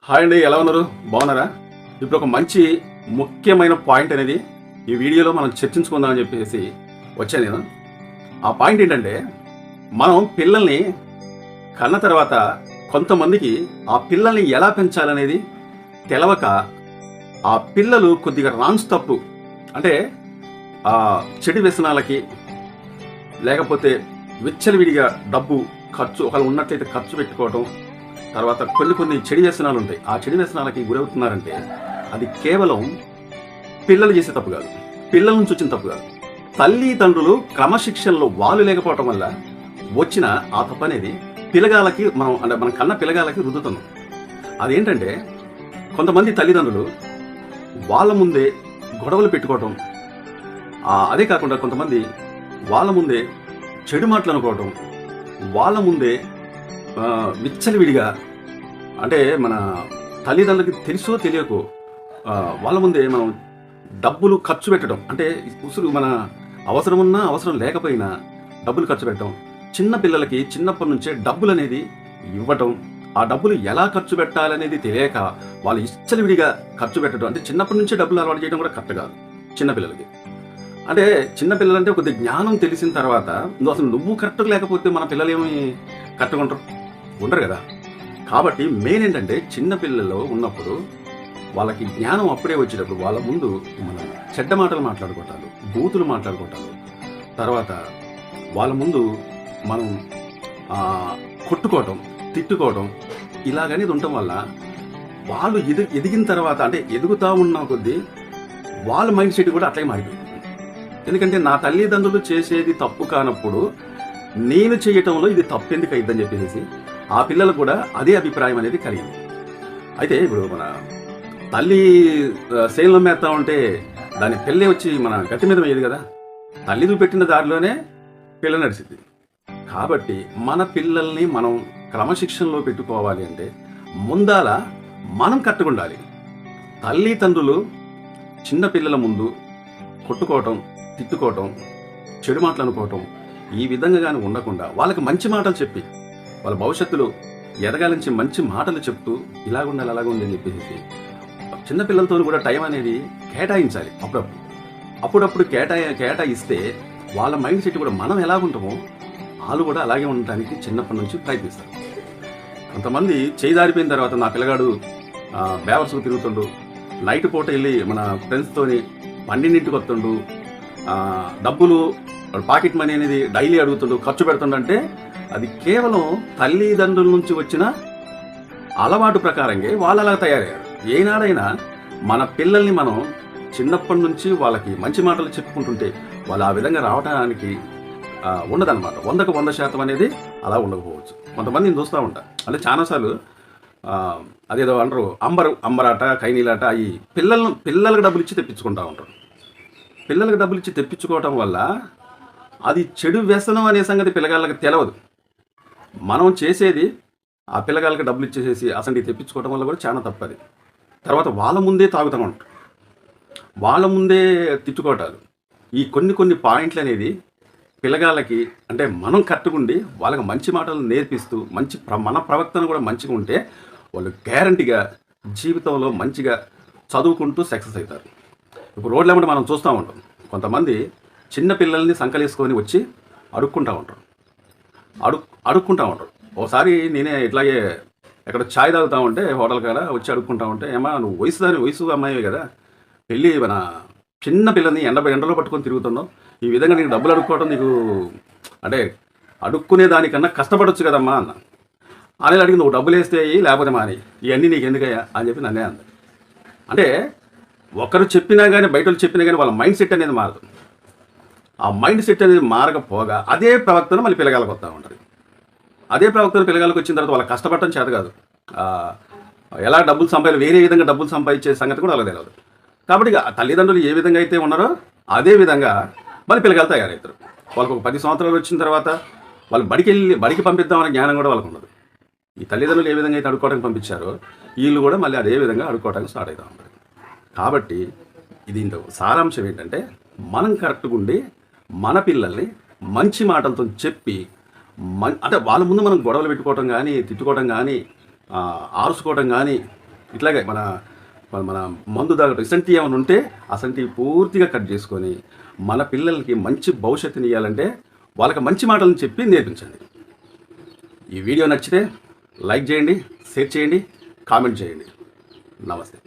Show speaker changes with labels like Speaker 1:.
Speaker 1: Hi అండి, ఎలా ఉన్నారు? బాగున్నారా? ఇప్పుడు ఒక మంచి ముఖ్యమైన పాయింట్ అనేది ఈ వీడియోలో మనం చర్చించుకుందామని చెప్పేసి వచ్చాను నేను. ఆ పాయింట్ ఏంటంటే, మనం పిల్లల్ని కన్న తర్వాత కొంతమందికి ఆ పిల్లల్ని ఎలా పెంచాలనేది తెలవక ఆ పిల్లలు కొద్దిగా రాంగ్స్ తప్పు అంటే ఆ చెడు వ్యసనాలకి, లేకపోతే విచ్చలవిడిగా డబ్బు ఖర్చు ఒకళ్ళు ఉన్నట్లయితే ఖర్చు పెట్టుకోవటం, తర్వాత కొన్ని చెడు వ్యసనాలు ఉంటాయి. ఆ చెడు వ్యసనాలకి గురవుతున్నారంటే అది కేవలం పిల్లలు చేసే తప్పు కాదు, పిల్లల నుంచి వచ్చిన తప్పు కాదు. తల్లిదండ్రులు క్రమశిక్షణలో వాళ్ళు లేకపోవటం వల్ల వచ్చిన ఆ తప్పు అనేది పిల్లగాలకి మన కన్న పిల్లగాలకి రుద్దుతున్నాం. అదేంటంటే, కొంతమంది తల్లిదండ్రులు వాళ్ళ ముందే గొడవలు పెట్టుకోవటం, అదే కాకుండా కొంతమంది వాళ్ళ ముందే చెడు మాటలు అనుకోవటం, వాళ్ళ ముందే విచ్చలవిడిగా అంటే మన తల్లిదండ్రులకి తెలుసో తెలియకో వాళ్ళ ముందే మనం డబ్బులు ఖర్చు పెట్టడం, అంటే ఉసురు మన అవసరం ఉన్నా అవసరం లేకపోయినా డబ్బులు ఖర్చు పెట్టడం, చిన్న పిల్లలకి చిన్నప్పటి నుంచే డబ్బులు అనేది ఇవ్వటం, ఆ డబ్బులు ఎలా ఖర్చు పెట్టాలనేది తెలియక వాళ్ళు ఇచ్చలవిడిగా ఖర్చు పెట్టడం. అంటే చిన్నప్పటి నుంచే డబ్బులు అలవాటు చేయడం కూడా కరెక్ట్ కాదు చిన్నపిల్లలకి. అంటే చిన్నపిల్లలంటే కొద్ది జ్ఞానం తెలిసిన తర్వాత నువ్వు కరెక్ట్గా లేకపోతే మన పిల్లలు ఏమి కరెక్ట్గా ఉండరు కదా. కాబట్టి మెయిన్ ఏంటంటే, చిన్నపిల్లలు ఉన్నప్పుడు వాళ్ళకి జ్ఞానం అప్పుడే వచ్చేటప్పుడు వాళ్ళ ముందు మనం చెడ్డ మాటలు మాట్లాడుకుంటారు, బూతులు మాట్లాడుకుంటారు, తర్వాత వాళ్ళ ముందు మనం కొట్టుకోవటం, తిట్టుకోవటం ఇలాగనేది ఉండటం వల్ల వాళ్ళు ఎదిగిన తర్వాత, అంటే ఎదుగుతూ ఉన్న కొద్దీ వాళ్ళ మైండ్ సెట్ కూడా అట్లే మారిపోయింది. ఎందుకంటే నా తల్లిదండ్రులు చేసేది తప్పు కానప్పుడు నేను చేయటంలో ఇది తప్పు ఎందుకు అయిద్దని చెప్పేసి ఆ పిల్లలకు కూడా అదే అభిప్రాయం అనేది కలిగింది. అయితే ఇప్పుడు మన తల్లి శైలం మేస్తా ఉంటే దాని పిల్లే వచ్చి మన గట్టి మీద వేయదు కదా. తల్లి చూపెట్టిన దారిలోనే పిల్ల నడిచింది. కాబట్టి మన పిల్లల్ని మనం క్రమశిక్షణలో పెట్టుకోవాలి అంటే ముందాల మనం కట్టుకుండాలి. తల్లిదండ్రులు చిన్న పిల్లల ముందు కొట్టుకోవటం, తిట్టుకోవటం, చెడు మాటలు అనుకోవటం ఈ విధంగా కానీ ఉండకుండా వాళ్ళకి మంచి మాటలు చెప్పి వాళ్ళ భవిష్యత్తులో ఎదగాలని మంచి మాటలు చెప్తూ ఇలాగుండాలి అలాగుండి అని చెప్పేసి చిన్నపిల్లలతో కూడా టైం అనేది కేటాయించాలి. అప్పుడప్పుడు కేటాయిస్తే వాళ్ళ మైండ్ సెట్ కూడా మనం ఎలాగుంటామో వాళ్ళు కూడా అలాగే ఉండటానికి చిన్నప్పటి నుంచి ప్రయత్నిస్తారు. కొంతమంది చేయి దారిపోయిన తర్వాత నా పిల్లగాడు బేవర్స్కు తిరుగుతుండు, నైట్ పూట వెళ్ళి మన ఫ్రెండ్స్తోని పన్నెండింటికి వస్తుండు, డబ్బులు పాకెట్ మనీ అనేది డైలీ అడుగుతుండు, ఖర్చు పెడుతుండంటే అది కేవలం తల్లిదండ్రుల నుంచి వచ్చిన అలవాటు ప్రకారంగా వాళ్ళు అలా తయారయ్యారు. ఏనాడైనా మన పిల్లల్ని మనం చిన్నప్పటి నుంచి వాళ్ళకి మంచి మాటలు చెప్పుకుంటుంటే వాళ్ళు ఆ విధంగా రావడానికి ఉండదన్నమాట. 100% అనేది అలా ఉండకపోవచ్చు. కొంతమందిని చూస్తూ ఉంటా, అంటే చాలాసార్లు అదేదో అంటారు అంబరాట కైనీలాట, ఈ పిల్లలకు డబ్బులు ఇచ్చి తెప్పించుకుంటూ ఉంటారు. పిల్లలకు డబ్బులు ఇచ్చి తెప్పించుకోవటం వల్ల అది చెడు వ్యసనం అనే సంగతి పిల్లగాళ్ళకి తెలియదు. మనం చేసేది ఆ పిల్లగాళ్ళకి డబ్బులు ఇచ్చేసేసి అసలు తెప్పించుకోవడం వల్ల కూడా చాలా తప్పది. తర్వాత వాళ్ళ ముందే తాగుతూ ఉంటారు, వాళ్ళ ముందే తిట్టుకోవటాలు, ఈ కొన్ని పాయింట్లు అనేది పిల్లగాళ్ళకి, అంటే మనం కట్టుకుండి వాళ్ళకి మంచి మాటలు నేర్పిస్తూ మన ప్రవర్తన కూడా మంచిగా ఉంటే వాళ్ళు గ్యారంటీగా జీవితంలో మంచిగా చదువుకుంటూ సక్సెస్ అవుతారు. ఇప్పుడు రోడ్ల వెంబడి మనం చూస్తూ ఉంటాం, కొంతమంది చిన్న పిల్లల్ని సంకలేసుకొని వచ్చి అడుక్కుంటూ ఉంటారు. ఒకసారి నేనే ఇట్లాగే ఎక్కడ ఛాయ్ తాగుతూ ఉంటే హోటల్ కాడ వచ్చి అడుక్కుంటా ఉంటే, ఏమా నువ్వు వయసు అమ్మాయి కదా, పెళ్ళి మన చిన్న పిల్లల్ని ఎండలో పట్టుకొని తిరుగుతున్నావు, ఈ విధంగా నీకు డబ్బులు అడుక్కోవడం నీకు అంటే అడుక్కునే దానికన్నా కష్టపడవచ్చు కదమ్మా అన్న. అని అడిగి నువ్వు డబ్బులు వేస్తే లేకపోతే మాని, ఇవన్నీ నీకు ఎందుకయ్యా అని చెప్పి నన్నే అంది. అంటే ఒకరు చెప్పినా కానీ బయట వాళ్ళు చెప్పినా కానీ వాళ్ళ మైండ్ సెట్ అనేది మారదు. ఆ మైండ్ సెట్ అనేది మారకపోగా అదే ప్రవర్తన మళ్ళీ పిల్లగాలకు వస్తూ ఉంటుంది. అదే ప్రవర్తన పిల్లగాలకు వచ్చిన తర్వాత వాళ్ళకి కష్టపడటం చేత కాదు, ఎలా డబ్బులు వేరే విధంగా డబ్బులు సంపాదించే సంగతి కూడా వాళ్ళకి తెలియదు. కాబట్టి తల్లిదండ్రులు ఏ విధంగా అయితే ఉన్నారో అదే విధంగా మళ్ళీ పిల్లగాలు తయారవుతారు. వాళ్ళకు ఒక 10 సంవత్సరాలు వచ్చిన తర్వాత వాళ్ళు బడికి పంపిద్దామనే జ్ఞానం కూడా వాళ్ళకు ఉండదు. ఈ తల్లిదండ్రులు ఏ విధంగా అయితే అడుక్కోవడానికి పంపించారో వీళ్ళు కూడా మళ్ళీ అదే విధంగా అడుక్కోవడానికి స్టార్ట్ అవుతూ ఉంటారు. కాబట్టి దీంతో సారాంశం ఏంటంటే, మనం కరెక్ట్గా ఉండి మన పిల్లల్ని మంచి మాటలతో చెప్పి అంటే వాళ్ళ ముందు మనం గొడవలు పెట్టుకోవటం కానీ, తిట్టుకోవటం కానీ, ఆరుసుకోవటం కానీ ఇట్లాగే మన మన మన మందు తాగటం ఇసంటి ఏమైనా ఉంటే అసంటి పూర్తిగా కట్ చేసుకొని మన పిల్లలకి మంచి భవిష్యత్తుని ఇవ్వాలంటే వాళ్ళకి మంచి మాటలను చెప్పి నేర్పించండి. ఈ వీడియో నచ్చితే లైక్ చేయండి, షేర్ చేయండి, కామెంట్ చేయండి. నమస్తే.